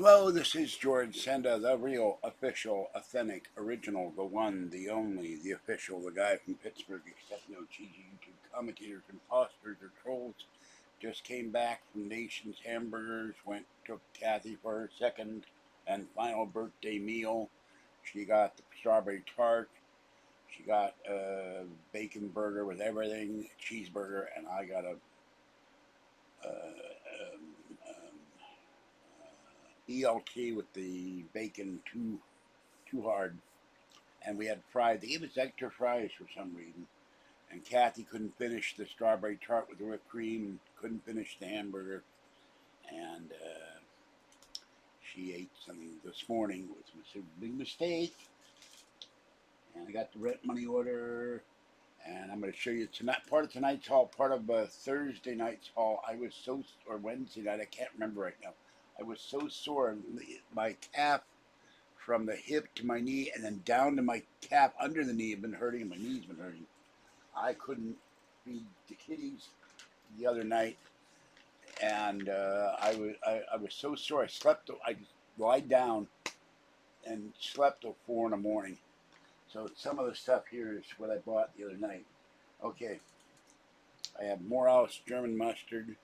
Hello, this is George Senda, the real, official, authentic, original, the one, the only, the official, the guy from Pittsburgh, except no cheesy YouTube commentators, imposters, or trolls. Just came back from Nation's Hamburgers, took Kathy for her second and final birthday meal. She got the strawberry tart, she got a bacon burger with everything, a cheeseburger, and I got a ELT with the bacon too hard, and we had fries. They gave us extra fries for some reason. And Kathy couldn't finish the strawberry tart with the whipped cream, couldn't finish the hamburger, and she ate something this morning, which was a big mistake. And I got the rent money order, and I'm going to show you tonight. Part of tonight's haul, part of Thursday night's haul. Or Wednesday night, I can't remember right now. I was so sore, my calf from the hip to my knee, and then down to my calf under the knee had been hurting, and my knee's been hurting. I couldn't feed the kitties the other night, and I was so sore. I just lied down and slept till 4 in the morning. So some of the stuff here is what I bought the other night. Okay, I have Morales German mustard,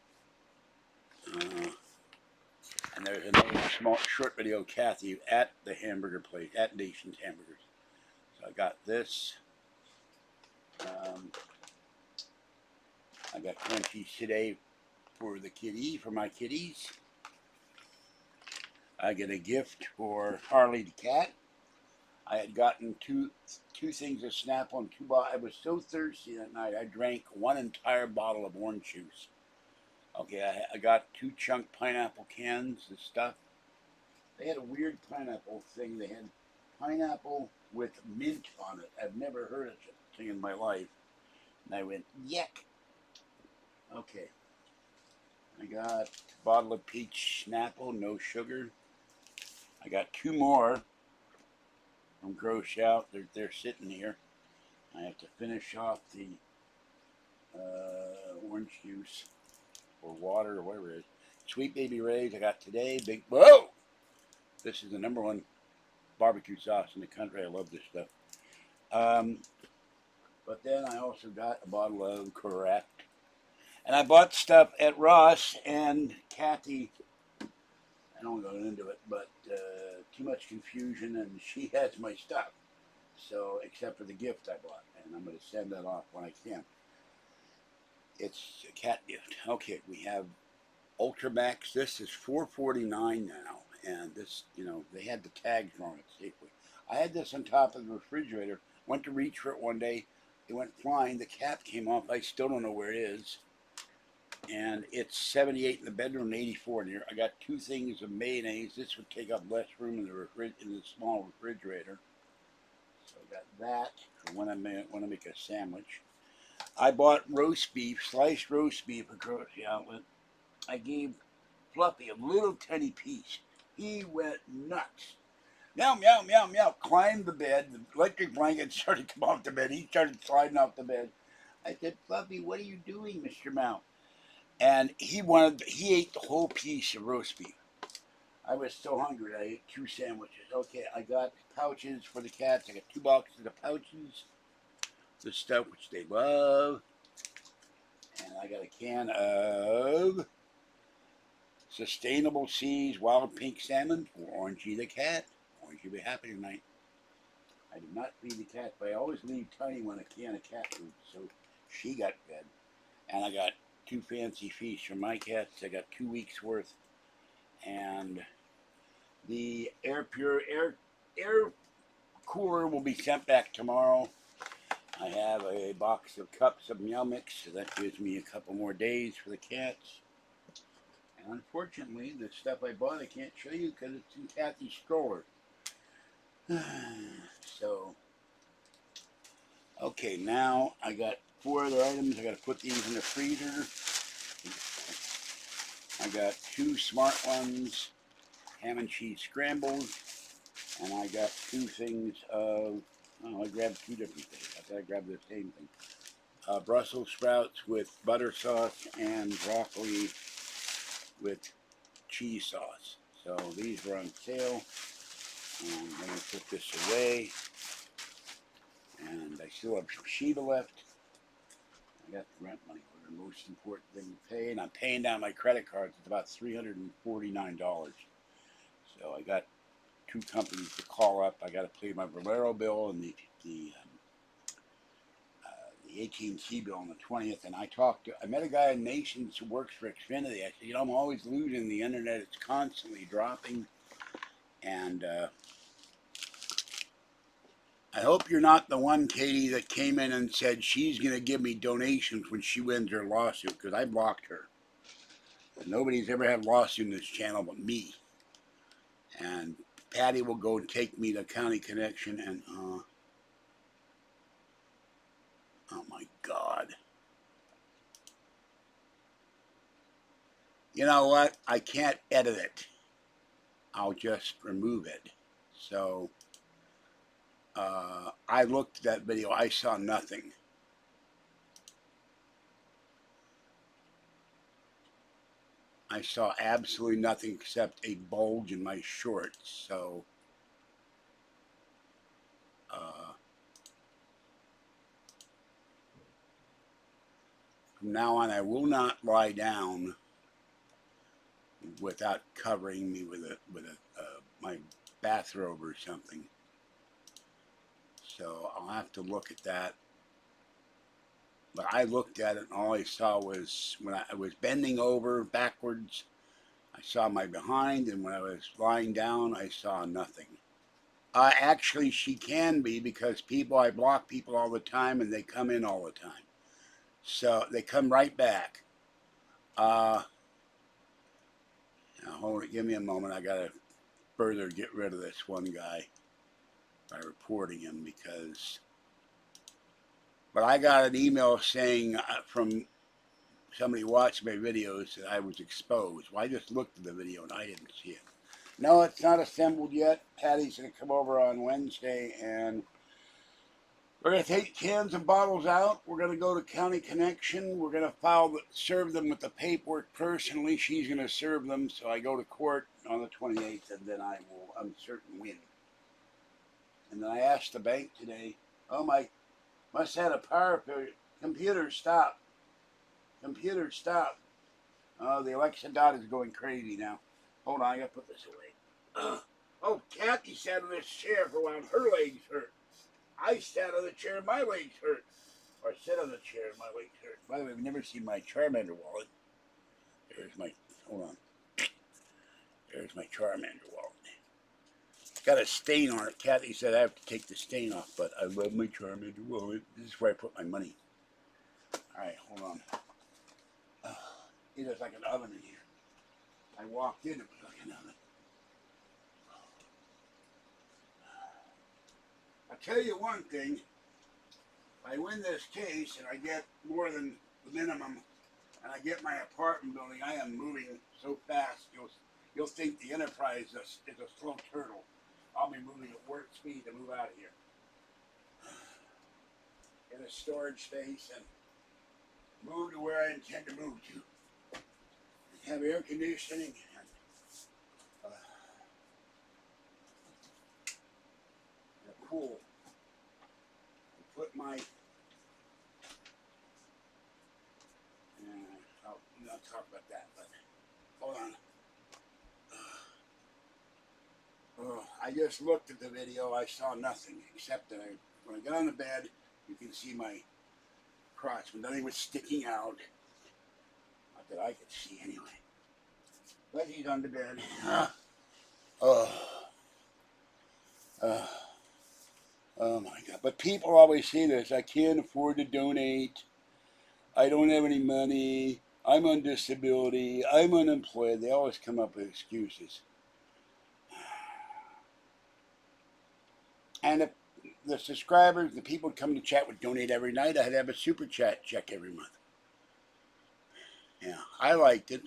and there's another small short video of Kathy at the hamburger place at Nation's Hamburgers. So I got this. I got crunchies today for my kitties. I get a gift for Harley the cat. I had gotten two things of Snapple and 2 bottles. I was so thirsty that night, I drank 1 entire bottle of orange juice. Okay, I got 2 chunk pineapple cans of stuff. They had a weird pineapple thing. They had pineapple with mint on it. I've never heard of such a thing in my life. And I went, yuck. Okay. I got a bottle of peach Snapple, no sugar. I got 2 more from Gross Out. They're sitting here. I have to finish off the orange juice or water or whatever it is. Sweet Baby Ray's I got today. Whoa! This is the #1 barbecue sauce in the country. I love this stuff. But then I also got a bottle of Correct. And I bought stuff at Ross, and Kathy, I don't want to go into it, but too much confusion, and she has my stuff. So, except for the gift I bought, and I'm going to send that off when I can. It's a cat gift. Okay, we have Ultramax. This is $4.49 now, and this, they had the tags wrong at Safeway. I had this on top of the refrigerator. Went to reach for it one day. It went flying. The cap came off. I still don't know where it is. And it's 78 in the bedroom and 84 in here. I got 2 things of mayonnaise. This would take up less room in the small refrigerator. So I got that for when I make a sandwich. I bought roast beef, sliced roast beef at Grocery Outlet. I gave Fluffy a little tiny piece. He went nuts. Meow, meow, meow, meow. Climbed the bed. The electric blanket started to come off the bed. He started sliding off the bed. I said, Fluffy, what are you doing, Mr. Mouse? And he ate the whole piece of roast beef. I was so hungry, I ate 2 sandwiches. Okay, I got pouches for the cats. I got 2 boxes of pouches. The stuff which they love. And I got a can of Sustainable Seas Wild Pink Salmon for Orangey the cat. Orangey will be happy tonight. I did not feed the cat, but I always leave Tiny one a can of cat food, so she got fed. And I got 2 fancy feasts for my cats. I got 2 weeks worth. And the air cooler will be sent back tomorrow. I have a box of cups of Meow Mix, so that gives me a couple more days for the cats. And unfortunately, the stuff I bought I can't show you because it's in Kathy's stroller. So, okay, now I got 4 other items. I got to put these in the freezer. I got 2 Smart Ones, ham and cheese scrambled, and I got 2 things of, I grabbed 2 different things. I thought I grabbed the same thing. Brussels sprouts with butter sauce and broccoli with cheese sauce. So these were on sale. I'm going to put this away. And I still have some Sheba left. I got the rent money for the most important thing to pay. And I'm paying down my credit cards. It's about $349. So I got two companies to call up. I got to pay my Valero bill and the AT&T bill on the 20th. And I met a guy in Nations who works for Xfinity. I said, I'm always losing the internet. It's constantly dropping. And I hope you're not the one, Katie, that came in and said she's going to give me donations when she wins her lawsuit, because I blocked her. And nobody's ever had a lawsuit in this channel but me. And Patty will go and take me to County Connection and, oh my God. You know what? I can't edit it. I'll just remove it. So, I looked at that video. I saw nothing. I saw absolutely nothing except a bulge in my shorts. So, from now on, I will not lie down without covering me with my bathrobe or something. So I'll have to look at that. But I looked at it and all I saw was, when I was bending over backwards, I saw my behind, and when I was lying down, I saw nothing. Actually, she can be, because I block people all the time, and they come in all the time. So they come right back. Now hold it, give me a moment. I gotta further get rid of this one guy by reporting him, because. But I got an email saying from somebody who watched my videos that I was exposed. Well, I just looked at the video and I didn't see it. No, it's not assembled yet. Patty's going to come over on Wednesday, and we're going to take cans and bottles out. We're going to go to County Connection. We're going to serve them with the paperwork personally. She's going to serve them, so I go to court on the 28th, and then I will, I'm certain, win. And then I asked the bank today, oh my, must have had a power failure. Computer, stop. Computer, stop. Oh, the Alexa dot is going crazy now. Hold on, I gotta put this away. Oh, Kathy sat on this chair for a while and her legs hurt. I sat on the chair and my legs hurt. Or I sit on the chair and my legs hurt. By the way, I've never seen my Charmander wallet. There's my, hold on. There's my Charmander wallet. It's got a stain on it. Kathy said I have to take the stain off, but I love my Charmander wallet. This is where I put my money. Alright, hold on. It is like an oven in here. I walked in, it was like an oven. I'll tell you one thing. If I win this case and I get more than the minimum, and I get my apartment building, I am moving so fast, you'll think the Enterprise is a slow turtle. I'll be moving at warp speed to move out of here. Get a storage space and move to where I intend to move to. Have air conditioning and a pool. Put my I'll not talk about that, but hold on. I just looked at the video. I saw nothing except that when I got on the bed, you can see my crotch, but nothing was sticking out. Not that I could see anyway. But he's on the bed. Oh my God. But people always say this, I can't afford to donate. I don't have any money. I'm on disability. I'm unemployed. They always come up with excuses. And if the subscribers, the people who come to chat would donate every night, I'd have a super chat check every month. Yeah, I liked it.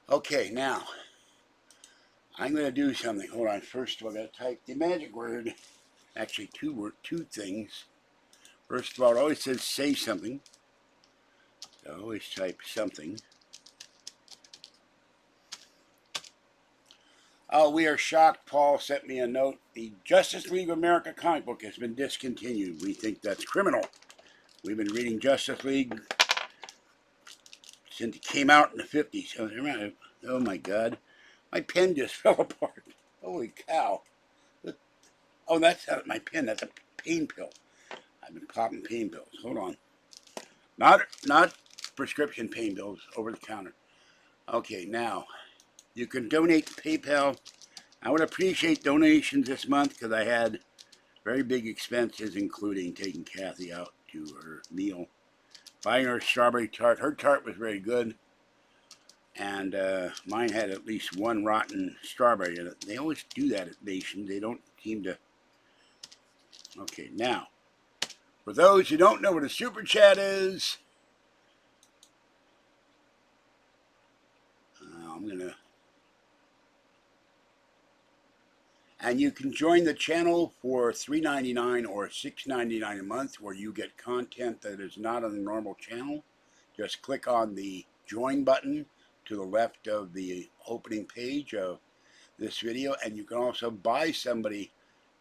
Okay, now, I'm going to do something. Hold on. First of all, I got to type the magic word. Actually, two things. First of all, it always says say something. So I always type something. Oh, we are shocked. Paul sent me a note. The Justice League of America comic book has been discontinued. We think that's criminal. We've been reading Justice League since it came out in the 50s. Oh my God. My pen just fell apart. Holy cow. Oh, that's not my pen. That's a pain pill. I've been popping pain pills. Hold on. Not prescription pain pills, over the counter. Okay, now you can donate to PayPal. I would appreciate donations this month because I had very big expenses, including taking Kathy out to her meal, buying her a strawberry tart. Her tart was very good, and mine had at least one rotten strawberry in it. They always do that at Nation. They don't seem to. Okay, now, for those who don't know what a super chat is, I'm gonna. And you can join the channel for $3.99 or $6.99 a month, where you get content that is not on the normal channel. Just click on the join button to the left of the opening page of this video, and you can also buy somebody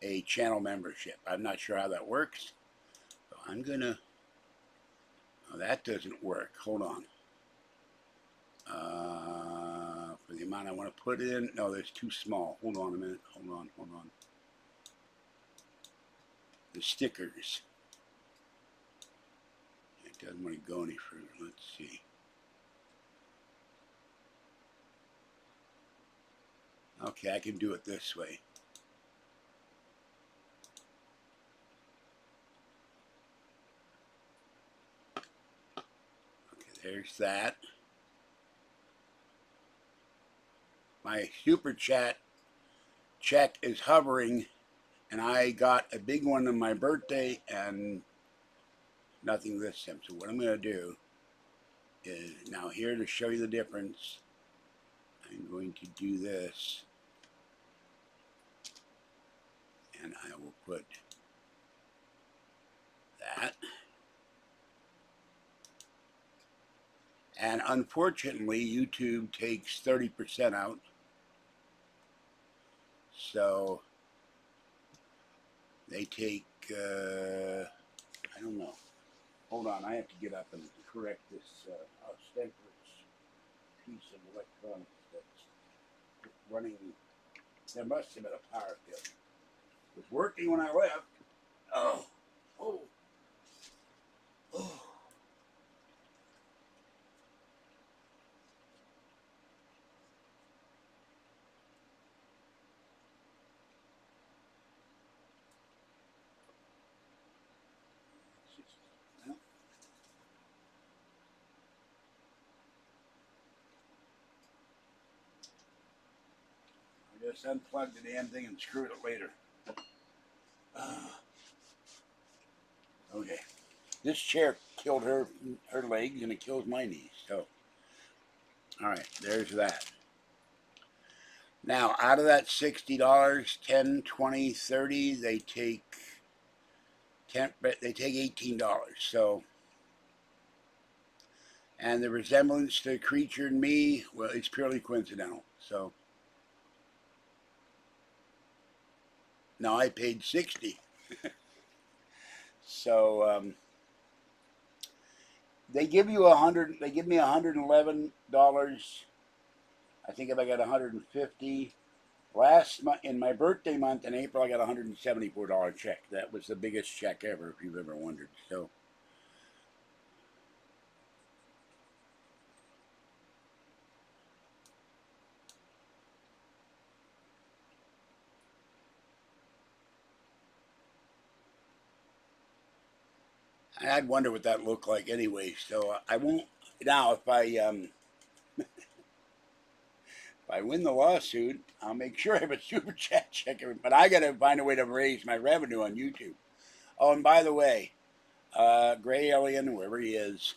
a channel membership. I'm not sure how that works, so I'm gonna. Oh, that doesn't work. Hold on. For the amount I want to put in, no, that's too small. Hold on a minute. Hold on. The stickers. It doesn't want to go any further. Let's see. Okay, I can do it this way. Okay, there's that. My super chat check is hovering, and I got a big one on my birthday and nothing this time. So what I'm going to do is, now here to show you the difference, I'm going to do this, and I will put that. And unfortunately, YouTube takes 30% out. So they take, I don't know. Hold on, I have to get up and correct this ostensible piece of electronics that's running. There must have been a power failure. It was working when I left. Oh. I just unplugged the damn thing and screwed it later. Okay. This chair killed her legs, and it kills my knees. So, all right, there's that. Now, out of that $60, 10, 20, 30, they take $18. So, and the resemblance to Creature and Me, well, it's purely coincidental. So, now I paid $60. So, they give you $100. They give me $111. I think if I got $150. Last month, in my birthday month in April, I got a $174 check. That was the biggest check ever, if you've ever wondered. So, I'd wonder what that looked like anyway. So I won't now. If I win the lawsuit, I'll make sure I have a super chat check. But I got to find a way to raise my revenue on YouTube. Oh, and by the way, Gray Alien, wherever he is,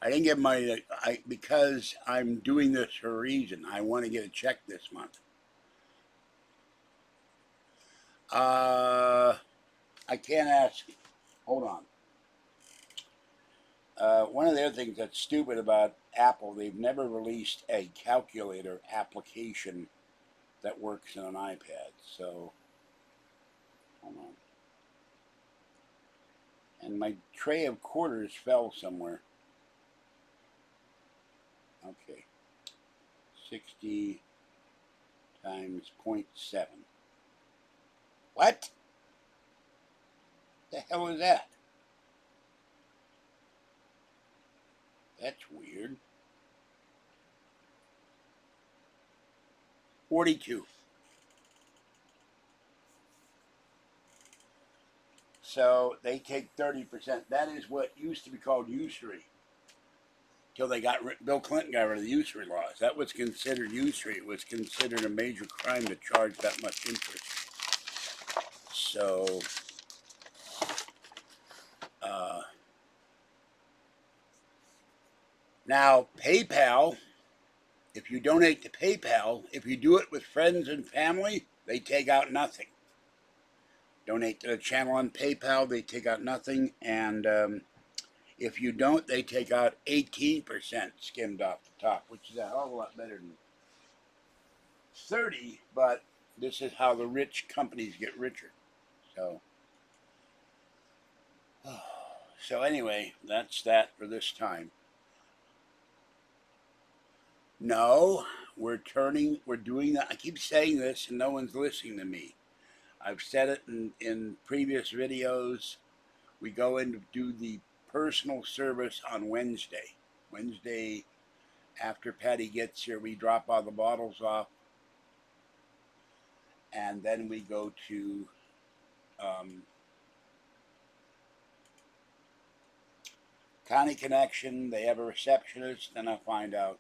I didn't get my because I'm doing this for a reason. I want to get a check this month. I can't ask. Hold on. One of the other things that's stupid about Apple, they've never released a calculator application that works on an iPad. So, hold on. And my tray of quarters fell somewhere. Okay. 60 times 0.7. What? The hell is that? That's weird. 42. So they take 30%. That is what used to be called usury. Till they Bill Clinton got rid of the usury laws. That was considered usury. It was considered a major crime to charge that much interest. So, now PayPal, if you donate to PayPal, if you do it with friends and family, they take out nothing. Donate to the channel on PayPal, they take out nothing. And if you don't, they take out 18% skimmed off the top, which is a hell of a lot better than 30%, but this is how the rich companies get richer. So anyway, that's that for this time. No, we're doing that. I keep saying this and no one's listening to me. I've said it in previous videos. We go in to do the personal service on Wednesday. Wednesday, after Patty gets here, we drop all the bottles off. And then we go to County Connection. They have a receptionist, and I find out.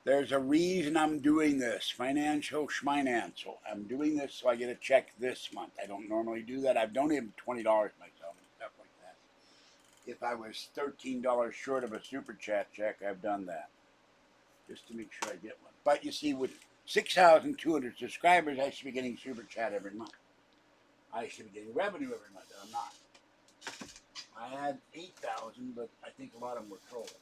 There's a reason I'm doing this. Financial schminancial. I'm doing this so I get a check this month. I don't normally do that. I've donated $20 myself and stuff like that. If I was $13 short of a super chat check, I've done that. Just to make sure I get one. But you see, with 6,200 subscribers, I should be getting super chat every month. I should be getting revenue every month. I'm not. I had 8,000, but I think a lot of them were trolls.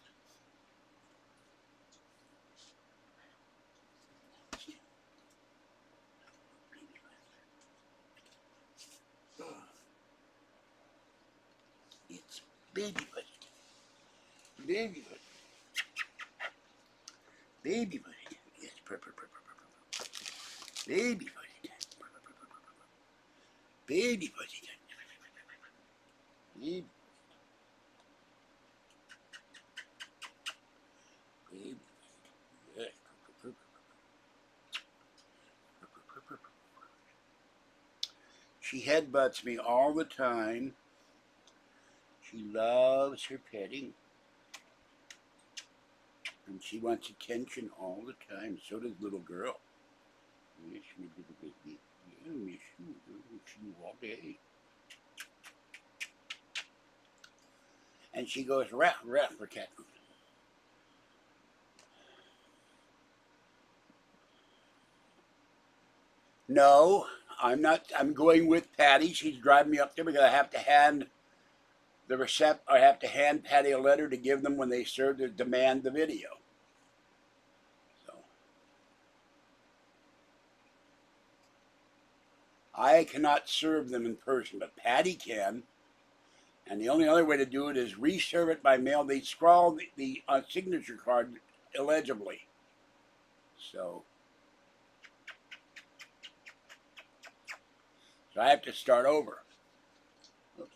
It's baby foot. Baby foot. Baby foot. Yes, purr. Baby foot. Baby foot. Baby. Baby. Yes. She headbutts me all the time. She loves her petting. And she wants attention all the time. So does little girl. Miss me, little baby. Yeah, miss you. Miss you all day. And she goes, ruff, for cat food. No, I'm not. I'm going with Patty. She's driving me up there because I have to hand I have to hand Patty a letter to give them when they serve to demand the video. So I cannot serve them in person, but Patty can. And the only other way to do it is reserve it by mail. They scrawl the signature card illegibly. So I have to start over. Okay.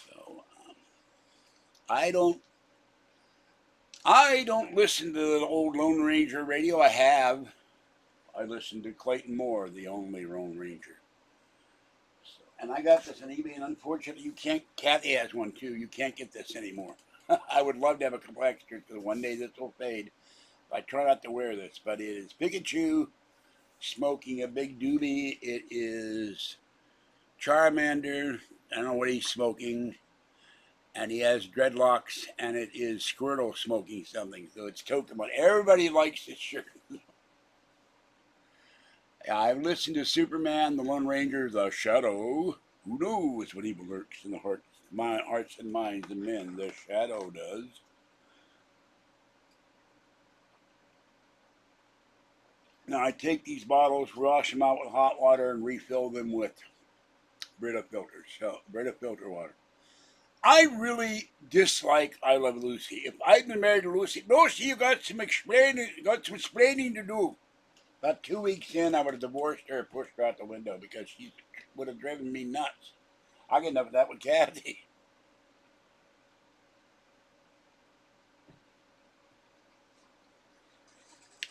So I don't listen to the old Lone Ranger radio. I listen to Clayton Moore, the only Lone Ranger. So, and I got this on eBay, and unfortunately, you can't. Kathy has one too. You can't get this anymore. I would love to have a couple extras because one day this will fade. I try not to wear this, but it is Pikachu smoking a big doobie. It is Charmander. I don't know what he's smoking. And he has dreadlocks, and it is Squirtle smoking something. So it's Pokemon. Everybody likes this shirt. I've listened to Superman, the Lone Ranger, the Shadow, Who knows what evil lurks in the hearts and minds of men? The shadow does. Now I take these bottles, wash them out with hot water, and refill them with Brita filter water. I really dislike I Love Lucy. If I'd been married to Lucy, you got some explaining to do. About 2 weeks in, I would have divorced her and pushed her out the window because she would have driven me nuts. I get enough of that with Kathy.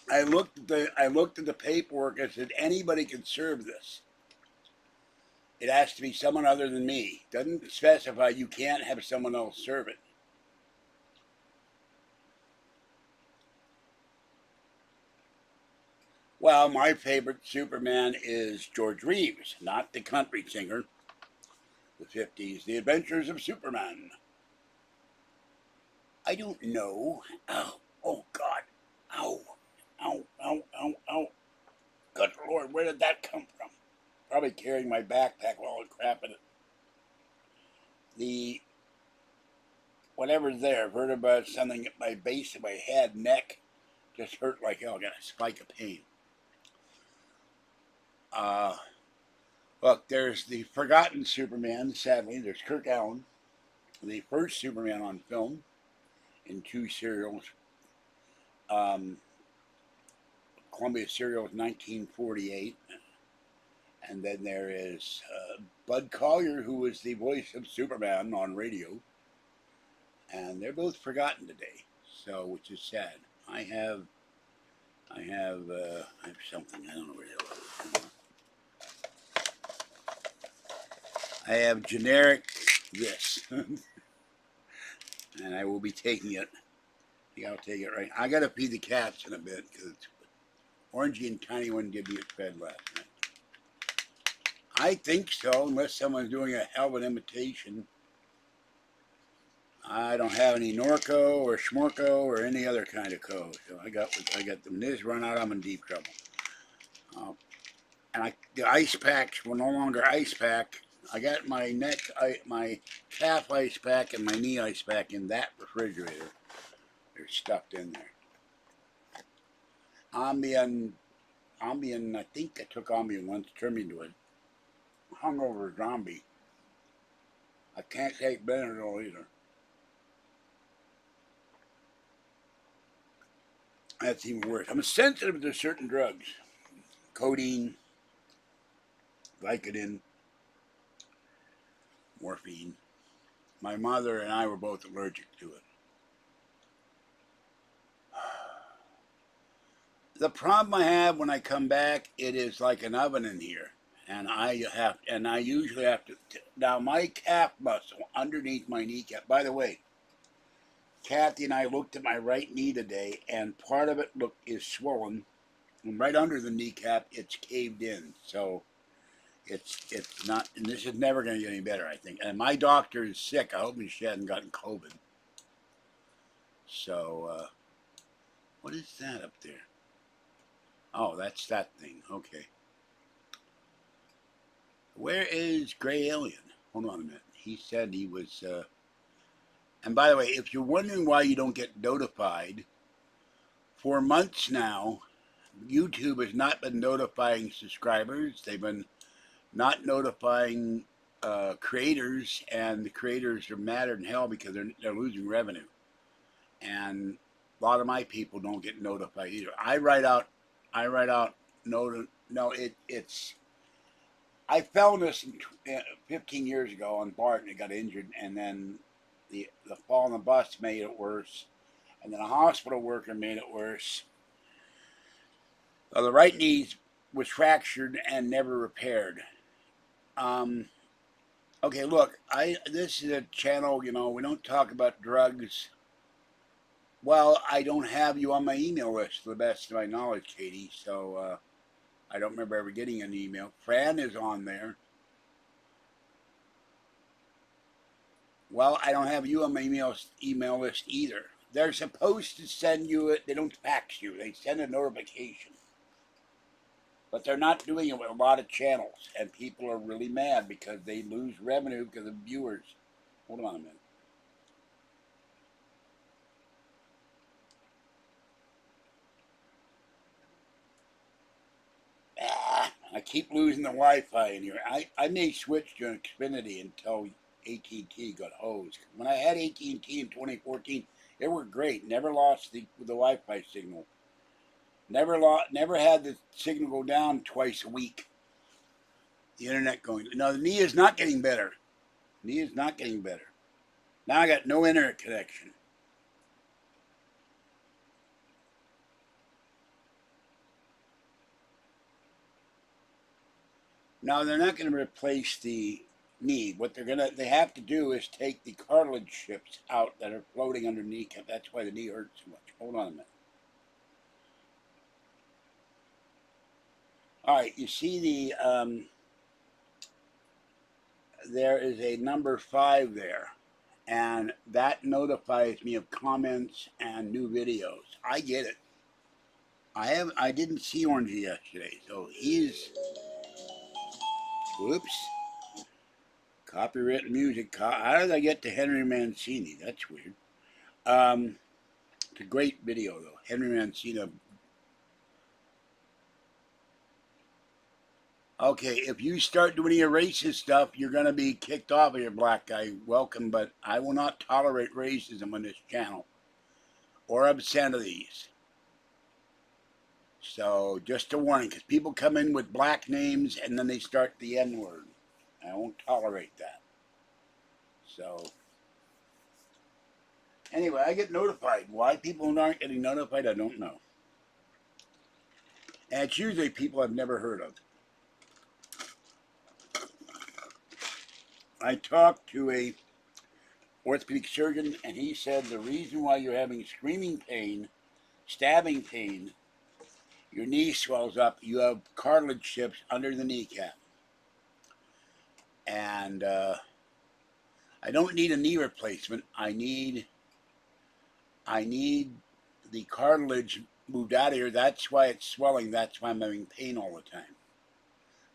I looked at the paperwork and said anybody can serve this. It has to be someone other than me. Doesn't specify you can't have someone else serve it. Well, my favorite Superman is George Reeves, not the country singer. The 50s, The Adventures of Superman. I don't know. Oh God. Ow. Ow, ow, ow, ow. Good Lord, where did that come from? Probably carrying my backpack while I'm crapping it. The whatever's there, vertebra, something at my base of my head, neck, just hurt like hell. I got a spike of pain. Look, there's the forgotten Superman, sadly. There's Kirk Allen, the first Superman on film in 2 serials. Columbia serial 1948. And then there is Bud Collyer, who was the voice of Superman on radio. And they're both forgotten today, so which is sad. I have something, I don't know where the hell it is. I have generic this, and I will be taking it. I think I'll take it right. I gotta feed the cats in a bit because Orangey and Tiny wouldn't give me it fed last night. I think so, unless someone's doing a hell of an imitation. I don't have any Norco or Schmorco or any other kind of co. So I got them. This run out, I'm in deep trouble. And the ice packs were no longer ice pack. I got my my calf ice pack and my knee ice pack in that refrigerator. They're stuffed in there. Ambien, I think I took Ambien once, turned me into a hungover zombie. I can't take Benadryl either. That's even worse. I'm sensitive to certain drugs. Codeine, Vicodin, morphine. My mother and I were both allergic to it. The problem I have when I come back, it is like an oven in here. And I usually have to, now my calf muscle underneath my kneecap, by the way, Kathy and I looked at my right knee today, and part of it is swollen, and right under the kneecap, it's caved in. So it's not, and this is never going to get any better, I think. And my doctor is sick. I hope she hasn't gotten COVID. So, what is that up there? Oh, that's that thing. Okay. Where is Gray Alien? Hold on a minute. He said he was. And by the way, if you're wondering why you don't get notified, for months now, YouTube has not been notifying subscribers. They've been not notifying creators, and the creators are madder than hell because they're losing revenue. And a lot of my people don't get notified either. I write out it's. I fell in this 15 years ago on BART and I got injured, and then the fall on the bus made it worse, and then a hospital worker made it worse. The right knee was fractured and never repaired. Okay, look, this is a channel, we don't talk about drugs. Well, I don't have you on my email list, to the best of my knowledge, Katie, so I don't remember ever getting an email. Fran is on there. Well, I don't have you on my email list either. They're supposed to send you it. They don't fax you. They send a notification. But they're not doing it with a lot of channels, and people are really mad because they lose revenue because of viewers. Hold on a minute. I keep losing the Wi-Fi in here. I may switch to an Xfinity until AT&T got hosed. When I had AT&T in 2014, it worked great. Never lost the Wi-Fi signal. Never had the signal go down twice a week. The internet going. No, the knee is not getting better. The knee is not getting better. Now I got no internet connection. Now they're not going to replace the knee. What they have to do is take the cartilage strips out that are floating underneath. That's why the knee hurts so much. Hold on a minute. All right, you see the there is a number 5 there, and that notifies me of comments and new videos. I get it. I didn't see Orangey yesterday, so he's whoops. Copyrighted music. How did I get to Henry Mancini? That's weird. It's a great video though. Henry Mancini. Okay, if you start doing any racist stuff, you're going to be kicked off of your black guy. Welcome, but I will not tolerate racism on this channel or obscenities. So, just a warning, because people come in with black names and then they start the N-word. I won't tolerate that. So, anyway, I get notified. Why people aren't getting notified, I don't know. And it's usually people I've never heard of. I talked to a orthopedic surgeon, and he said the reason why you're having screaming pain, stabbing pain, your knee swells up, you have cartilage chips under the kneecap. And I don't need a knee replacement. I need the cartilage moved out of here. That's why it's swelling. That's why I'm having pain all the time.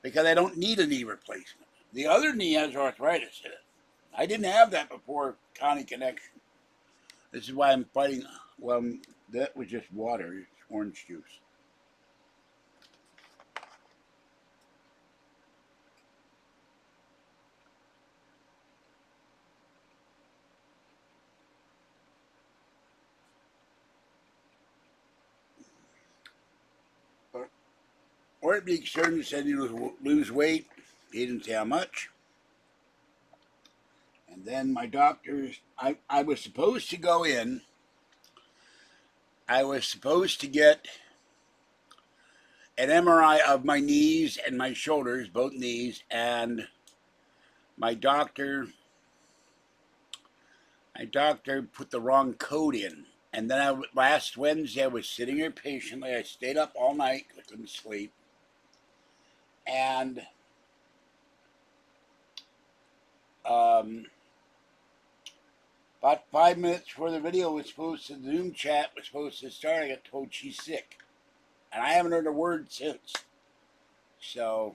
Because I don't need a knee replacement. The other knee has arthritis in it. I didn't have that before Connie Connection. This is why I'm fighting. Well, that was just water. It's orange juice. Orthopedic surgeon said he would lose weight. He didn't say how much. And then my doctors, I was supposed to go in. I was supposed to get an MRI of my knees and my shoulders, both knees, and my doctor put the wrong code in. And then last Wednesday, I was sitting here patiently. I stayed up all night. I couldn't sleep. And about 5 minutes before the Zoom chat was supposed to start, I got told she's sick. And I haven't heard a word since. So,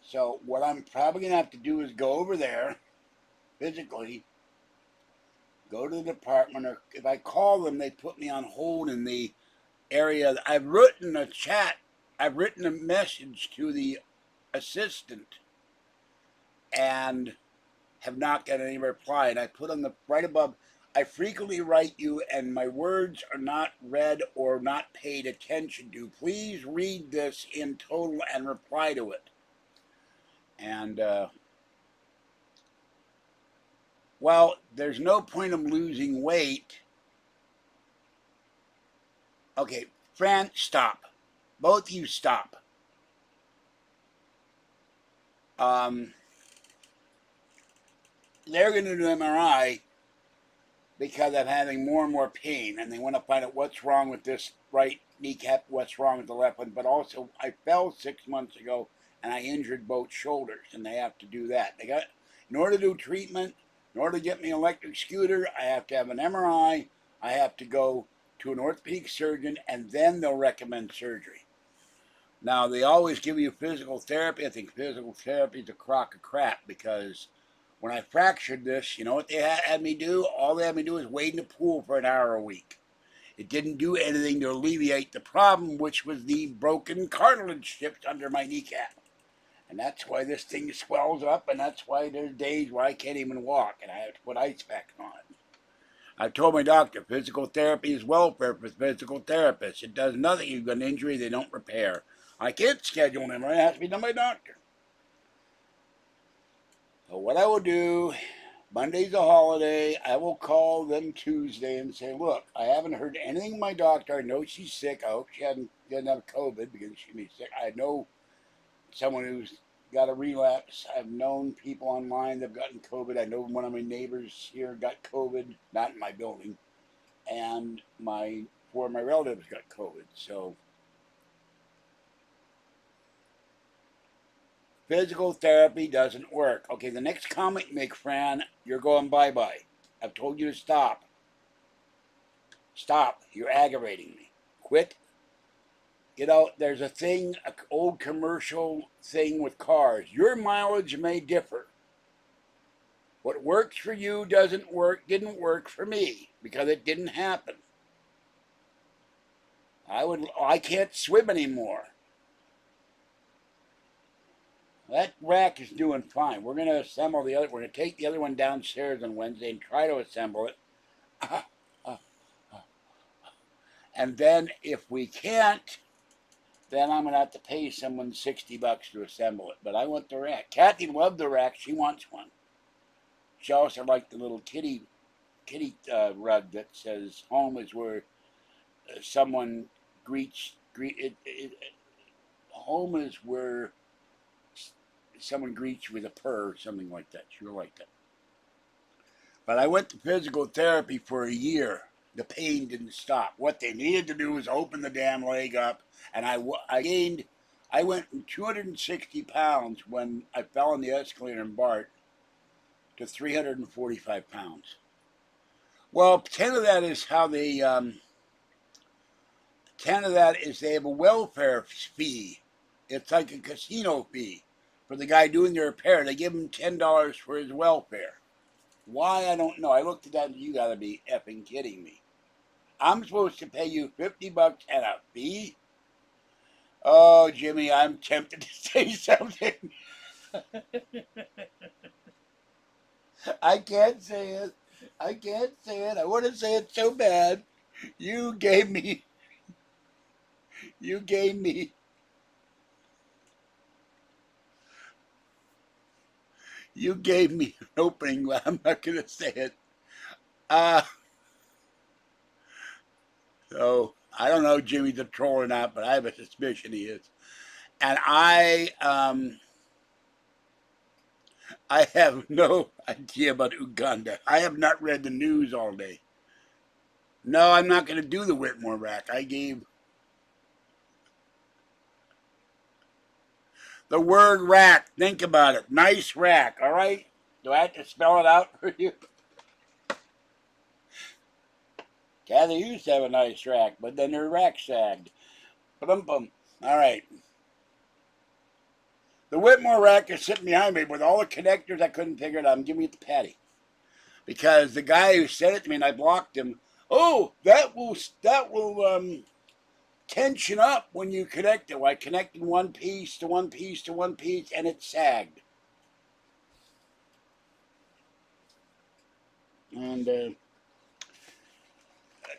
so what I'm probably going to have to do is go over there physically, go to the department, or if I call them, they put me on hold in the area. I've written a message to the assistant and have not got any reply. And I put on the right above, I frequently write you and my words are not read or not paid attention to. Please read this in total and reply to it. And, well, there's no point of losing weight. Okay, Fran, stop. Both of you stop. They're going to do MRI because I'm having more and more pain, and they want to find out what's wrong with this right kneecap, what's wrong with the left one. But also, I fell 6 months ago, and I injured both shoulders, and they have to do that. In order to do treatment, in order to get me an electric scooter, I have to have an MRI, I have to go to an orthopedic surgeon, and then they'll recommend surgery. Now, they always give you physical therapy. I think physical therapy is a crock of crap, because when I fractured this, you know what they had me do? All they had me do is wade in the pool for an hour a week. It didn't do anything to alleviate the problem, which was the broken cartilage strips under my kneecap. And that's why this thing swells up, and that's why there's days where I can't even walk, and I have to put ice packs on it. I've told my doctor, physical therapy is welfare for physical therapists. It does nothing. You've got an injury they don't repair. I can't schedule them. It has to be done by a doctor. So what I will do, Monday's a holiday, I will call them Tuesday and say, look, I haven't heard anything from my doctor. I know she's sick. I hope she didn't have COVID, because she'd be sick. I know someone who's got a relapse. I've known people online that have gotten COVID. I know one of my neighbors here got COVID, not in my building, and four of my relatives got COVID. So physical therapy doesn't work. Okay, the next comment you make, Fran, you're going bye-bye. I've told you to stop. Stop. You're aggravating me. Quit. You know, there's a thing, an old commercial thing with cars. Your mileage may differ. What works for you didn't work for me, because it didn't happen. I can't swim anymore. That rack is doing fine. We're going to assemble the other. We're going to take the other one downstairs on Wednesday and try to assemble it. And then if we can't, then I'm going to have to pay someone $60 to assemble it. But I want the rack. Kathy loved the rack. She wants one. She also liked the little kitty rug that says home is where someone greets. Home is where someone greets you with a purr or something like that. She will like that. But I went to physical therapy for a year. The pain didn't stop. What they needed to do was open the damn leg up, and I went from 260 pounds when I fell on the escalator in BART to 345 pounds. Well, 10 of that is how they, 10 of that is they have a welfare fee. It's like a casino fee for the guy doing the repair. They give him $10 for his welfare. Why, I don't know. I looked at that and you gotta be effing kidding me. I'm supposed to pay you $50 and a fee? Oh, Jimmy, I'm tempted to say something. I can't say it. I can't say it. I want to say it so bad. You gave me an opening, but I'm not going to say it. So, I don't know if Jimmy's a troll or not, but I have a suspicion he is. And I have no idea about Uganda. I have not read the news all day. No, I'm not going to do the Whitmore rack. I gave the word rack. Think about it. Nice rack, all right? Do I have to spell it out for you? Kathy used to have a nice rack, but then her rack sagged. Ba-dum-bum. All right. The Whitmore rack is sitting behind me with all the connectors. I couldn't figure it out. I'm giving it to Patty. Because the guy who said it to me and I blocked him, oh, that will tension up when you connect it. Well, I connected one piece to one piece to one piece, and it sagged. And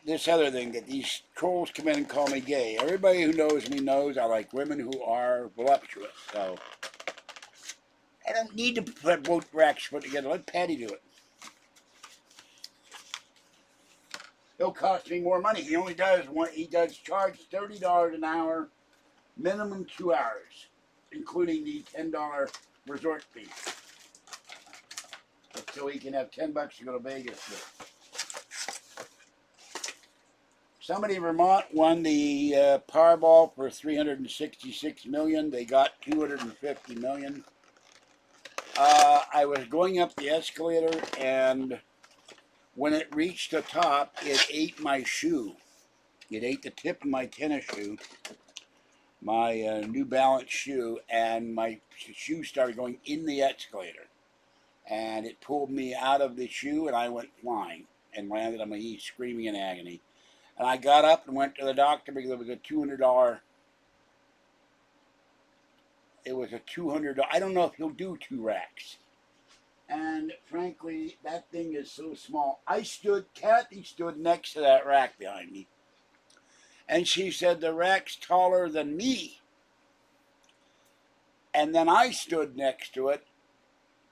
this other thing, that these trolls come in and call me gay. Everybody who knows me knows I like women who are voluptuous. So I don't need to put both racks put together. Let Patty do it. It'll cost me more money. He only does charge $30 an hour, minimum 2 hours, including the $10 resort fee. So he can have $10 to go to Vegas with. Somebody in Vermont won the Powerball for $366 million. They got $250 million. I was going up the escalator, and When it reached the top, it ate my shoe. It ate the tip of my tennis shoe, my New Balance shoe, and my shoe started going in the escalator. And it pulled me out of the shoe, and I went flying and landed on my knees, screaming in agony. And I got up and went to the doctor because it was a $200. It was a $200. I don't know if he'll do 2 racks. And frankly, that thing is so small. Kathy stood next to that rack behind me. And she said, the rack's taller than me. And then I stood next to it.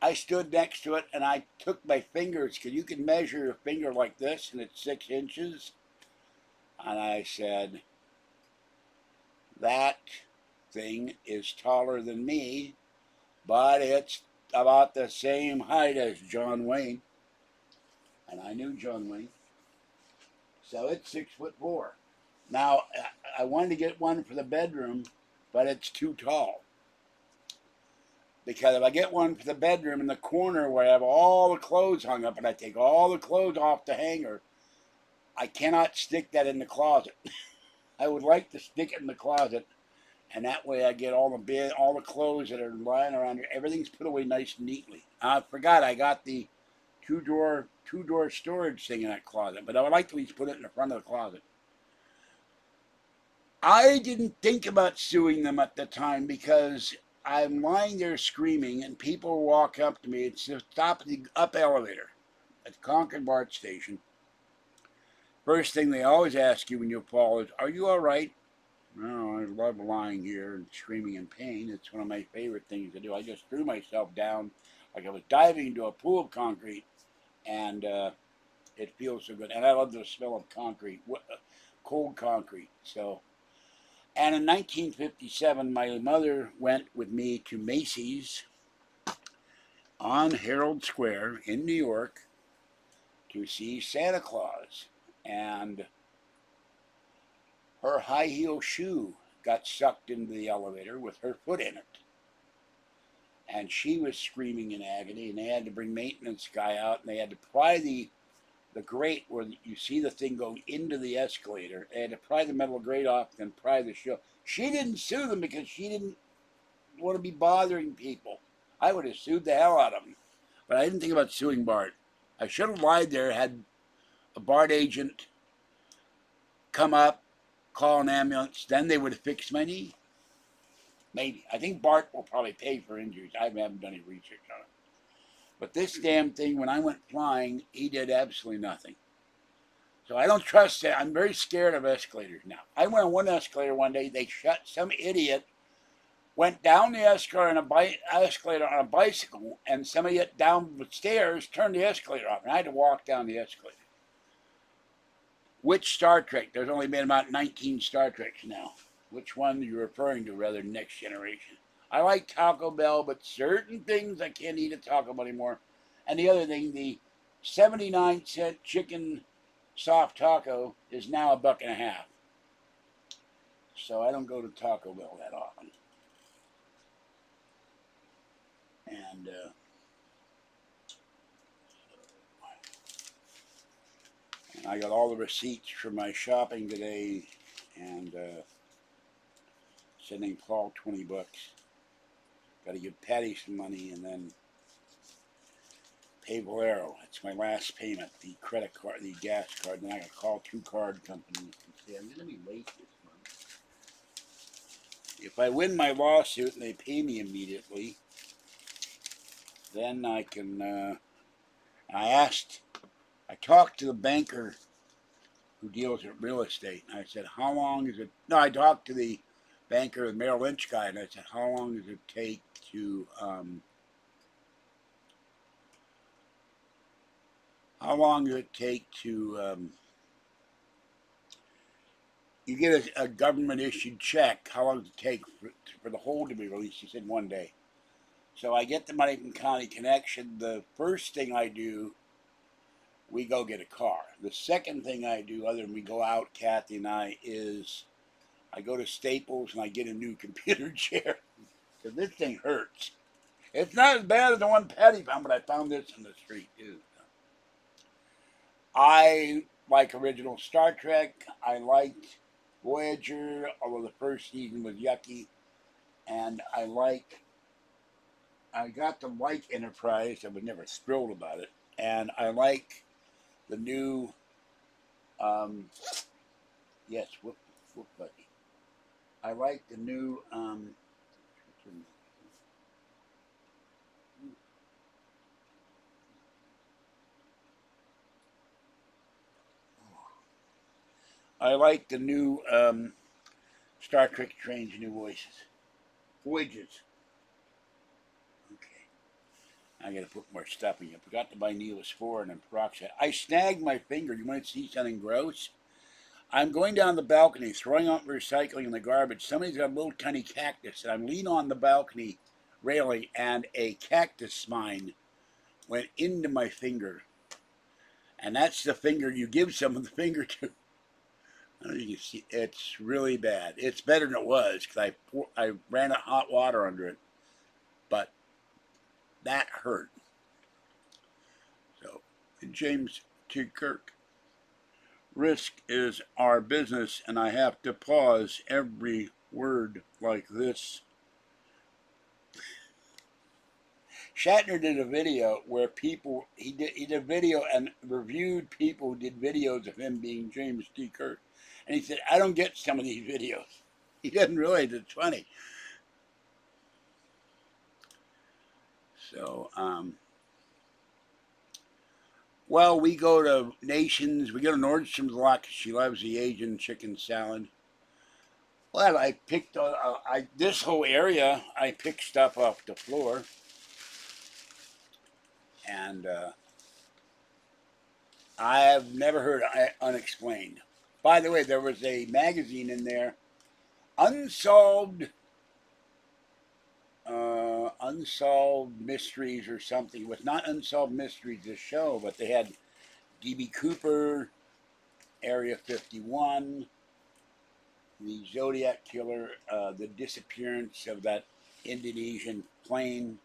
And I took my fingers, because you can measure your finger like this, and it's 6 inches. And I said, that thing is taller than me, but it's about the same height as John Wayne. And I knew John Wayne. So it's 6'4". Now, I wanted to get one for the bedroom, but it's too tall. Because if I get one for the bedroom in the corner where I have all the clothes hung up and I take all the clothes off the hanger, I cannot stick that in the closet. I would like to stick it in the closet, and that way I get all the clothes that are lying around here. Everything's put away nice and neatly. I forgot I got the two-door storage thing in that closet, but I would like to at least put it in the front of the closet. I didn't think about suing them at the time because I'm lying there screaming, and people walk up to me. It's to stop at the up elevator at the Concord BART station. First thing they always ask you when you fall is, are you all right? No, I love lying here and screaming in pain. It's one of my favorite things to do. I just threw myself down like I was diving into a pool of concrete, and it feels so good. And I love the smell of concrete, cold concrete. And in 1957, my mother went with me to Macy's on Herald Square in New York to see Santa Claus. And her high heel shoe got sucked into the elevator with her foot in it. And she was screaming in agony, and they had to bring maintenance guy out, and they had to pry the grate where you see the thing go into the escalator. They had to pry the metal grate off and pry the shoe. She didn't sue them because she didn't want to be bothering people. I would have sued the hell out of them. But I didn't think about suing BART. I should have lied there, had a BART agent come up, call an ambulance, then they would have fixed my knee. Maybe. I think BART will probably pay for injuries. I haven't done any research on it. But this damn thing, when I went flying, he did absolutely nothing. So I don't trust that. I'm very scared of escalators now. I went on one escalator one day. Some idiot went down the escalator on a bicycle, and some idiot down the stairs turned the escalator off, and I had to walk down the escalator. Which Star Trek? There's only been about 19 Star Treks now. Which one are you referring to, rather, Next Generation? I like Taco Bell, but certain things I can't eat at Taco Bell anymore. And the other thing, the 79-cent chicken soft taco is now $1.50. So I don't go to Taco Bell that often. And I got all the receipts for my shopping today, and sending Paul $20. Got to give Patty some money, and then pay Valero. It's my last payment. The credit card, the gas card. Then I got to call 2 card companies and say I'm going to be late this month. If I win my lawsuit and they pay me immediately, then I can. I talked to the banker who deals with real estate, and I said, how long is it? No, I talked to the banker, the Merrill Lynch guy, and I said, how long does it take to you get a government issued check, how long does it take for the whole to be released? He said 1 day. So I get the money from County Connection. The first thing I do, we go get a car. The second thing I do, other than we go out, Kathy and I, is I go to Staples and I get a new computer chair. Because this thing hurts. It's not as bad as the one Patty found, but I found this in the street too. I like original Star Trek. I liked Voyager, although the first season was yucky. And I got to like Enterprise. I was never thrilled about it. And I like the new, um, yes, whoop, buddy. I like the new, I like the new Star Trek Strange New Voices. Voyages. Okay. I gotta put more stuff in. I forgot to buy Neosporin and peroxide. I snagged my finger. You might see something gross. I'm going down the balcony, throwing out recycling in the garbage. Somebody's got a little tiny cactus, and I'm leaning on the balcony railing, and a cactus spine went into my finger. And that's the finger you give someone the finger to. I don't know if you can see. It's really bad. It's better than it was because I ran hot water under it, but that hurt. So, James T. Kirk. Risk is our business, and I have to pause every word like this. Shatner did a video where he did a video and reviewed people who did videos of him being James T. Kirk, and he said, "I don't get some of these videos." He doesn't realize it's funny. So, well, we go to Nations. We go to Nordstrom's a lot because she loves the Asian chicken salad. Well, I picked this whole area. I picked stuff off the floor, and I have never heard unexplained. By the way, there was a magazine in there, unsolved mysteries or something. It was not unsolved mysteries, the show, but they had D.B. Cooper, Area 51, the Zodiac Killer, the disappearance of that Indonesian plane.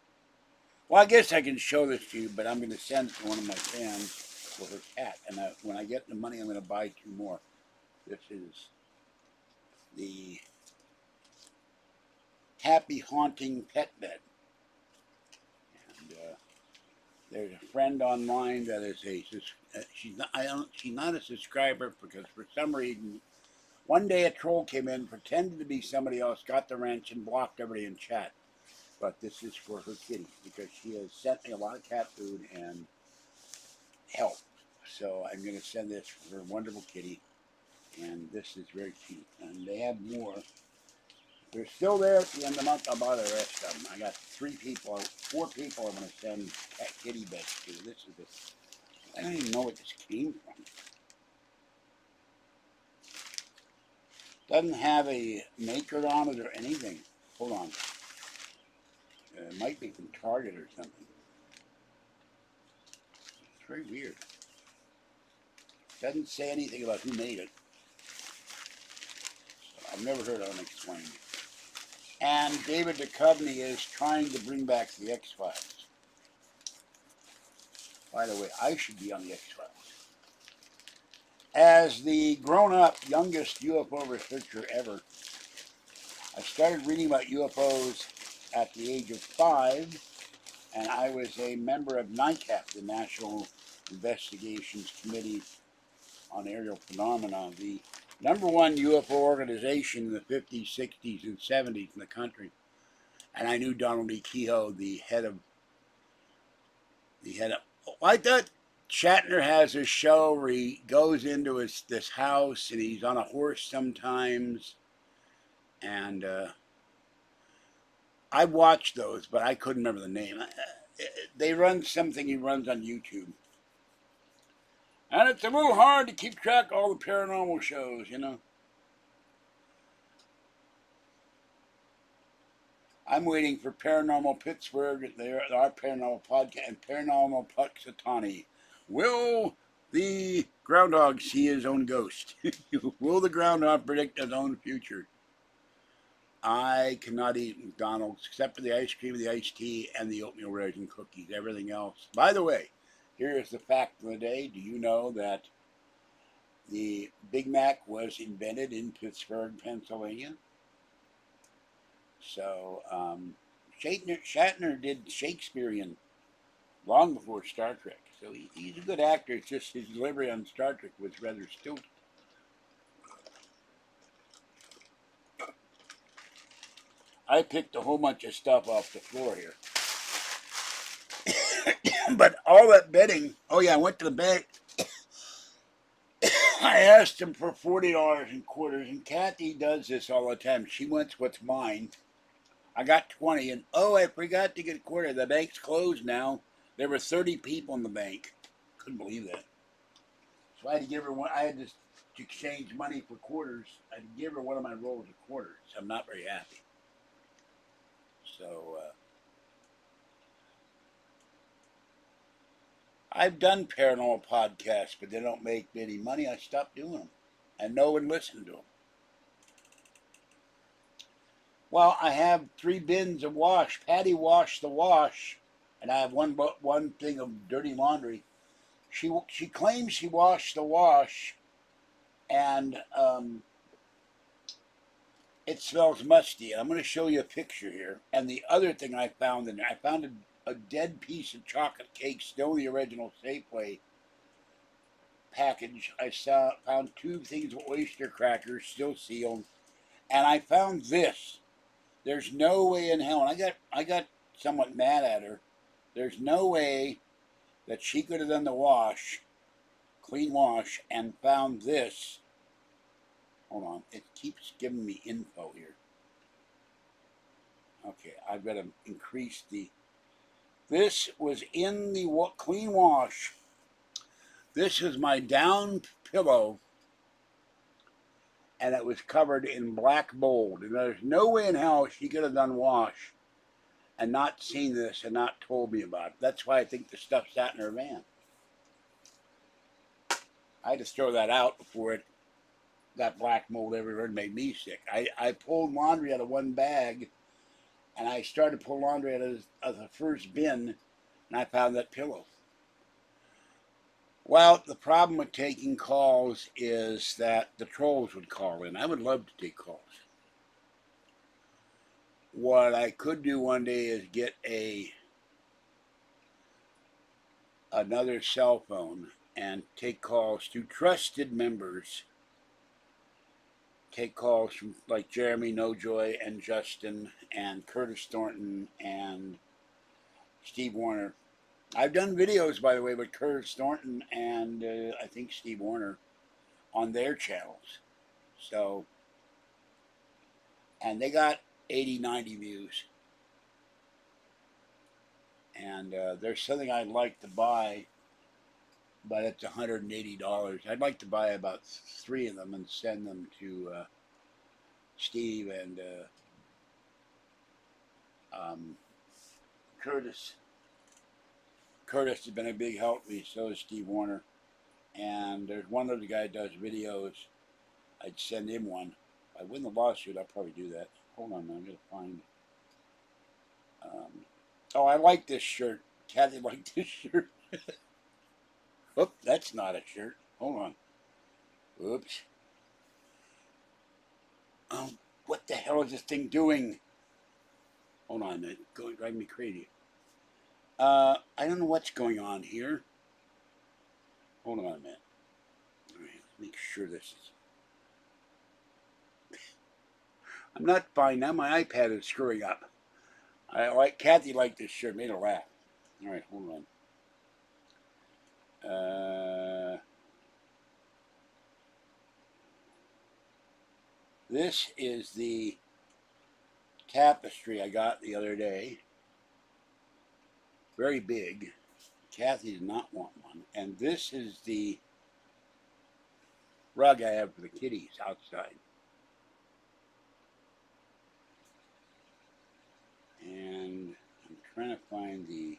Well, I guess I can show this to you, but I'm going to send it to one of my fans for her cat. And when I get the money, I'm going to buy 2 more. This is the Happy Haunting Pet Bed. And there's a friend online that is she's not a subscriber because for some reason one day a troll came in, pretended to be somebody else, got the wrench, and blocked everybody in chat. But this is for her kitty because she has sent me a lot of cat food and help. So I'm going to send this for her wonderful kitty. And this is very cute. And they have more. They're still there at the end of the month. I'll buy the rest of them. I got 4 people I'm going to send cat kitty beds to. This is it. I don't even know what this came from. Doesn't have a maker on it or anything. Hold on. It might be from Target or something. It's very weird. Doesn't say anything about who made it. So I've never heard of unexplained. And David Duchovny is trying to bring back the X-Files. By the way, I should be on the X-Files. As the grown-up youngest UFO researcher ever, I started reading about UFOs at the age of 5, and I was a member of NICAP, the National Investigations Committee on Aerial Phenomena, the #1 UFO organization in the 50s, 60s, and 70s in the country. And I knew Donald E. Kehoe, the head of. I thought Shatner has a show where he goes into this house and he's on a horse sometimes, and I watched those, but I couldn't remember the name. They run something he runs on YouTube. And it's a little hard to keep track of all the paranormal shows, you know. I'm waiting for Paranormal Pittsburgh, our paranormal podcast, and Paranormal Puxatani. Will the groundhog see his own ghost? Will the groundhog predict his own future? I cannot eat McDonald's except for the ice cream, the iced tea, and the oatmeal raisin cookies. Everything else. By the way, Here is the fact of the day. Do you know that the Big Mac was invented in Pittsburgh, Pennsylvania? So Shatner did Shakespearean long before Star Trek. So he's a good actor. It's just his delivery on Star Trek was rather stilted. I picked a whole bunch of stuff off the floor here. But all that betting, oh yeah, I went to the bank. I asked him for $40 in quarters, and Kathy does this all the time. She wants what's mine. I got 20, and oh, I forgot to get a quarter. The bank's closed now. There were 30 people in the bank. Couldn't believe that. So I had to give her one. I had to exchange money for quarters. I had to give her one of my rolls of quarters. I'm not very happy. So I've done paranormal podcasts, but they don't make any money. I stopped doing them, and no one listened to them. Well, I have 3 bins of wash. Patty washed the wash, and I have one thing of dirty laundry. She claims she washed the wash, and it smells musty. I'm going to show you a picture here. And the other thing I found in there, I found a dead piece of chocolate cake, still in the original Safeway package. I found 2 things of oyster crackers, still sealed, and I found this. There's no way in hell, and I got somewhat mad at her. There's no way that she could have done the wash, clean wash, and found this. Hold on, it keeps giving me info here. Okay, I've got to increase the. This was in the clean wash. This is my down pillow, and it was covered in black mold. And there's no way in hell she could have done wash and not seen this and not told me about it. That's why I think the stuff sat in her van. I had to throw that out before it got black mold everywhere and made me sick. I pulled laundry out of one bag, and I started to pull laundry out of the first bin, and I found that pillow. Well, the problem with taking calls is that the trolls would call in. I would love to take calls. What I could do one day is get another cell phone and take calls to trusted members. Take calls from like Jeremy Nojoy and Justin and Curtis Thornton and Steve Warner. I've done videos, by the way, with Curtis Thornton and I think Steve Warner on their channels. So, and they got 80, 90 views. And there's something I'd like to buy, but it's $180. I'd like to buy about 3 of them and send them to Steve and Curtis. Curtis has been a big help to me, so is Steve Warner. And there's one other guy that does videos. I'd send him one. If I win the lawsuit, I'll probably do that. Hold on, I'm going to find. Oh, I like this shirt. Kathy liked this shirt. Oop, that's not a shirt. Hold on. Oops. Oh, what the hell is this thing doing? Hold on, it's driving me crazy. I don't know what's going on here. Hold on a minute. All right, let's make sure this is. I'm not fine now. My iPad is screwing up. Kathy liked this shirt. Made her laugh. All right, hold on. This is the tapestry I got the other day. Very big. Kathy did not want one. And this is the rug I have for the kitties outside. And I'm trying to find the.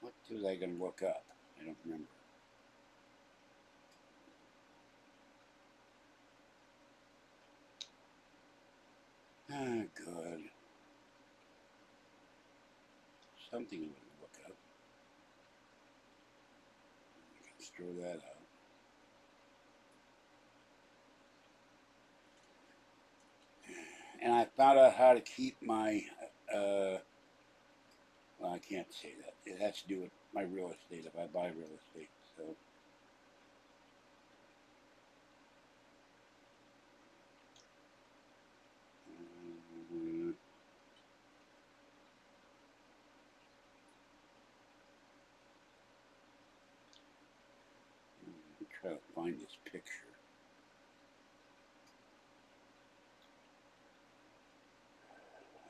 What was I going to look up? I don't remember. Ah, good. something I want to look up. Let's throw that out. And I found out how to keep my, well, I can't say that. It has to do with my real estate, if I buy real estate, so. Try to find this picture.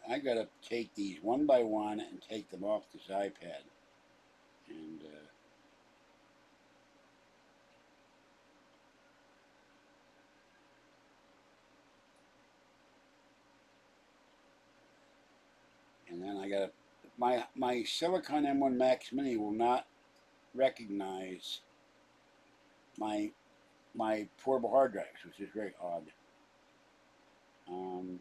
I gotta take these one by one and take them off this iPad. And then I gotta, my Silicon M1 Max Mini will not recognize my portable hard drives, which is very odd. And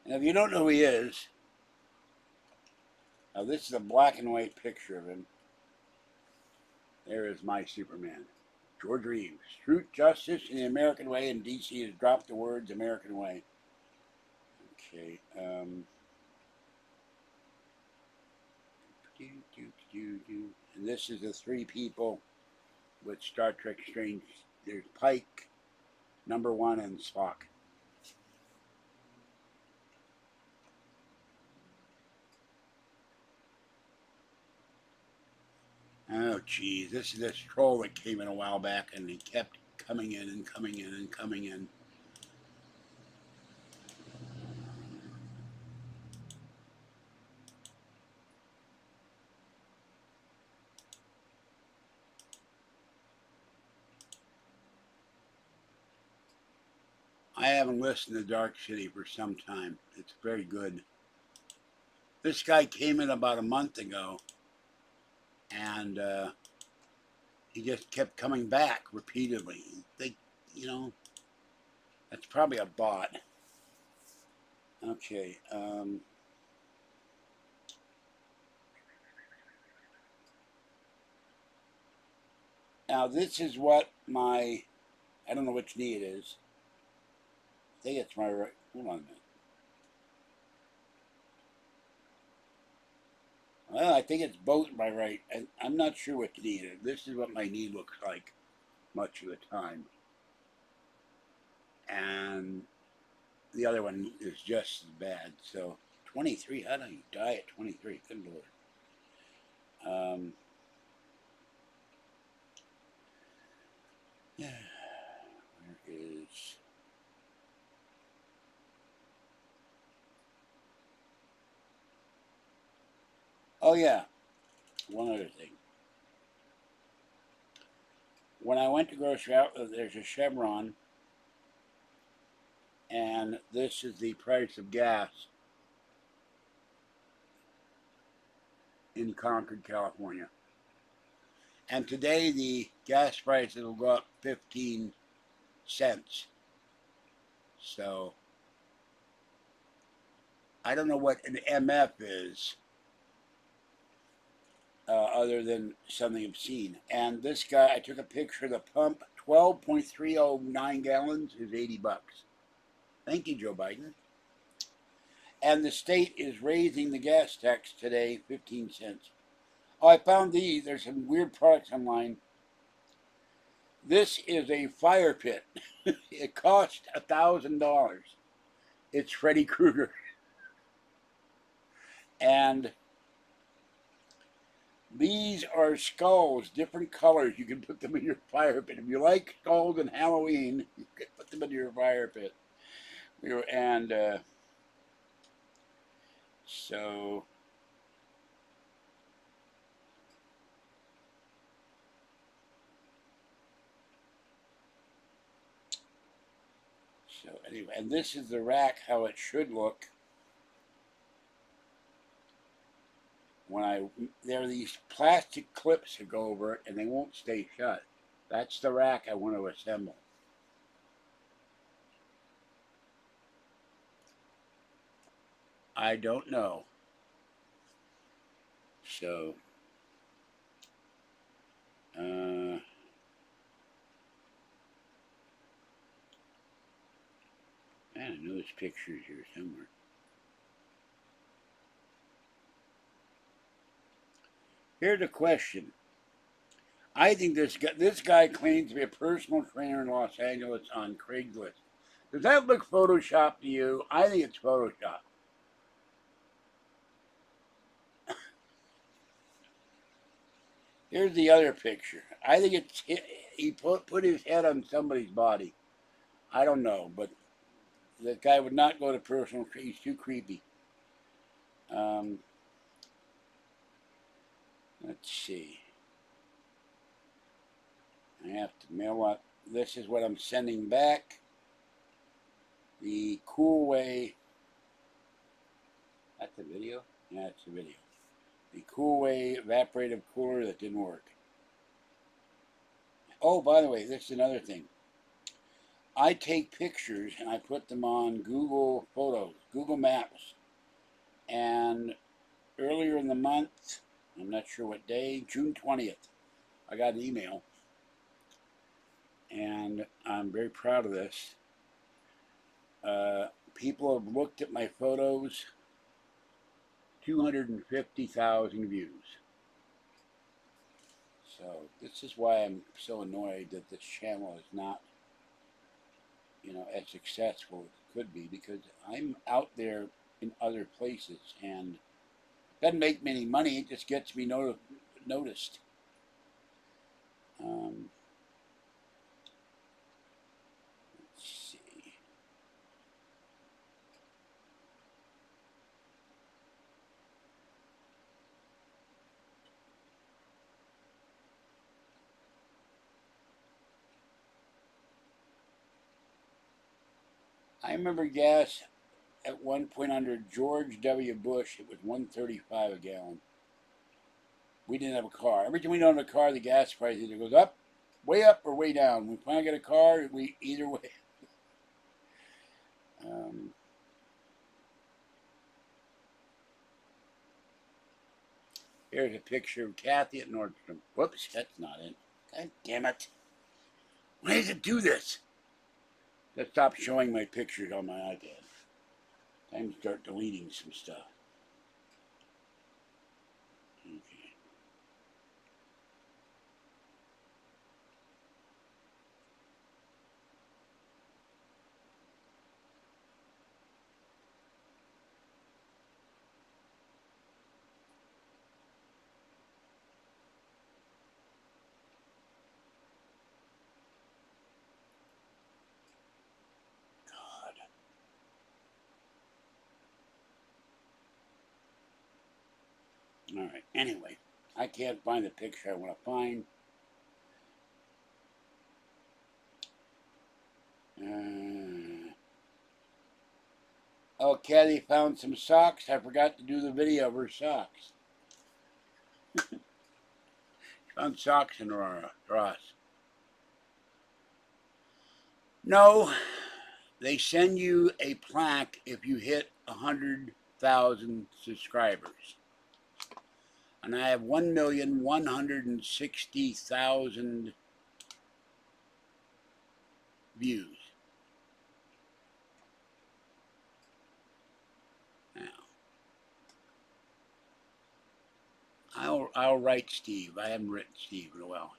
if you don't know who he is, now this is a black and white picture of him. There is my Superman, George Reeves. Truth, justice, and the American way, and DC has dropped the words American way. Okay. And this is the three people with Star Trek Strange. There's Pike, Number One, and Spock. Oh, geez. This is this troll that came in a while back, and he kept coming in and coming in and coming in. I haven't listened to Dark City for some time. It's very good. This guy came in about a month ago, and he just kept coming back repeatedly. You know, that's probably a bot. Okay. Now this is what I don't know which knee it is. I think it's my right. Hold on a minute. Well, I think it's both my right. I'm not sure what knee it is. This is what my knee looks like much of the time. And the other one is just as bad. So 23, how do you die at 23? Good Lord. Yeah. Where is... Oh yeah, one other thing. When I went to grocery outlet, there's a Chevron, and this is the price of gas in Concord, California. And today the gas prices will go up 15 cents. So I don't know what an MF is, other than something obscene. And this guy, I took a picture of the pump, 12.309 gallons is $80. Thank you, Joe Biden. And the state is raising the gas tax today, 15 cents. Oh, I found these. There's some weird products online. This is a fire pit. It cost $1,000. It's Freddy Krueger. And these are skulls, different colors. You can put them in your fire pit. If you like skulls and Halloween, you can put them in your fire pit. And so anyway, and this is the rack, how it should look. There are these plastic clips that go over it, and they won't stay shut. That's the rack I want to assemble. I don't know. So, man, I know there's pictures here somewhere. Here's a question. I think this guy claims to be a personal trainer in Los Angeles on Craigslist. Does that look Photoshopped to you? I think it's Photoshopped. Here's the other picture. I think it's he put his head on somebody's body. I don't know, but the guy would not go to personal. He's too creepy. Let's see. I have to mail out. This is what I'm sending back. The Cool Way. That's a video? Yeah, it's a video. The Cool Way evaporative cooler that didn't work. Oh, by the way, this is another thing. I take pictures and I put them on Google Photos, Google Maps. And earlier in the month, I'm not sure what day, June 20th, I got an email. And I'm very proud of this. People have looked at my photos, 250,000 views. So this is why I'm so annoyed that this channel is not, as successful as it could be, because I'm out there in other places and it doesn't make me any money. It just gets me noticed. Let's see. I remember gas at one point under George W. Bush, it was $1.35 a gallon. We didn't have a car. Every time we don't have a car, the gas price either goes up or way down. When we finally get a car, we either way. Here's a picture of Kathy at Nordstrom. Whoops, that's not it. God damn it. Why does it do this? Let's stop showing my pictures on my iPad. Time to start deleting some stuff. Okay. All right. Anyway, I can't find the picture I want to find. Oh, Kathy found some socks. I forgot to do the video of her socks. She found socks in Ross. No, they send you a plaque if you hit 100,000 subscribers. And I have 1,160,000 views. Now, I'll write Steve. I haven't written Steve in a while.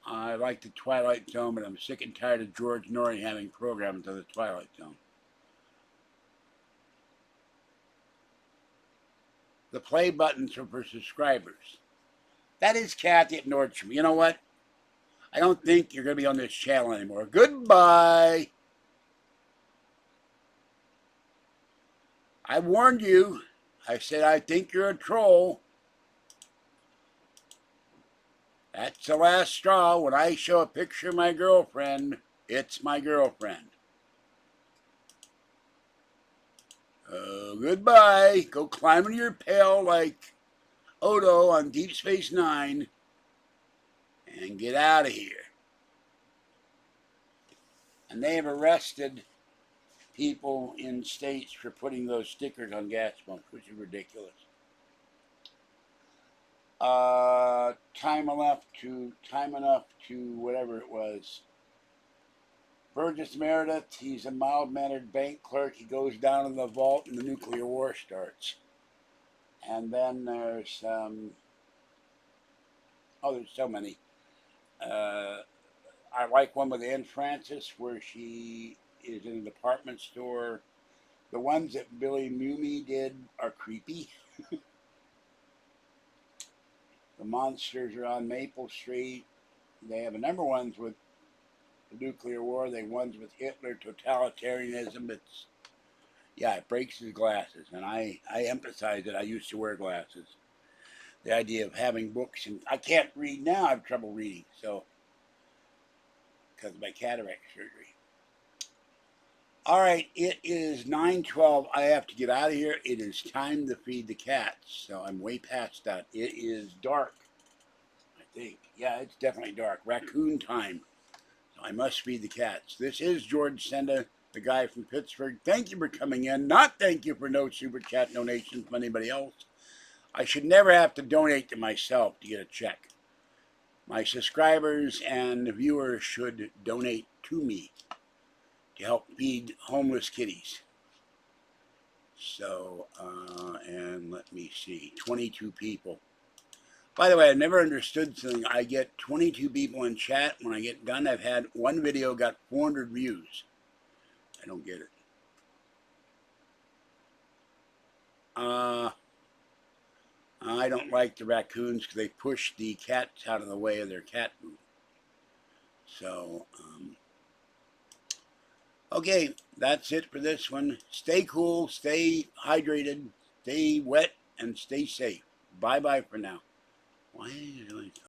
I like the Twilight Zone, but I'm sick and tired of George Norrie having programs on the Twilight Zone. The play buttons are for subscribers. That is Kathy at Nordstrom. You know what? I don't think you're going to be on this channel anymore. Goodbye. I warned you. I said I think you're a troll. That's the last straw. When I show a picture of my girlfriend, it's my girlfriend. Goodbye. Go climb into your pail like Odo on Deep Space Nine and get out of here. And they have arrested people in states for putting those stickers on gas pumps, which is ridiculous. Time enough to whatever it was. Burgess Meredith, he's a mild-mannered bank clerk. He goes down in the vault and the nuclear war starts. And then there's, there's so many. I like one with Anne Francis where she is in a department store. The ones that Billy Mumi did are creepy. The monsters are on Maple Street. They have a number of ones with the nuclear war. They have ones with Hitler, totalitarianism. It breaks his glasses. And I emphasize that I used to wear glasses. The idea of having books, and I can't read now. I have trouble reading, so because of my cataract surgery. All right, it is 9:12. I have to get out of here. It is time to feed the cats. So I'm way past that. It is dark, I think. Yeah, it's definitely dark. Raccoon time. So I must feed the cats. This is George Senda, the guy from Pittsburgh. Thank you for coming in. Not thank you for no super chat donations from anybody else. I should never have to donate to myself to get a check. My subscribers and viewers should donate to me to help feed homeless kitties. So, and let me see, 22 people. By the way, I never understood something. I get 22 people in chat. When I get done, I've had one video got 400 views. I don't get it. I don't like the raccoons because they push the cats out of the way of their cat food. So, okay, that's it for this one. Stay cool, stay hydrated, stay wet, and stay safe. Bye-bye for now. Why are you doing